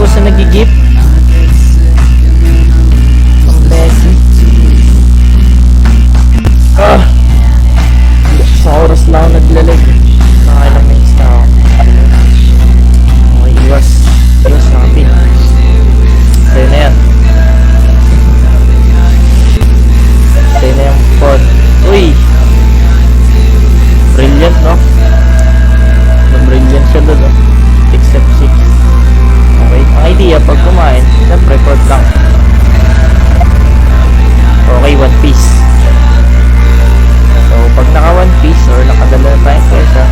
oras na nagigip. Ang Messi. Sa oras lang ako naglalag. Nakailang minutes na ako. Okay, iwas natin. Sa'yo na yan. Sa'yo na yung pod. Uy! Brilliant, no? Brilliant siya doon, no? Except 6. Okay, ang idea pag kumain, siyempre port lang. Okay, 1 piece. So, pag naka 1 piece or nakadala na tayong pesa,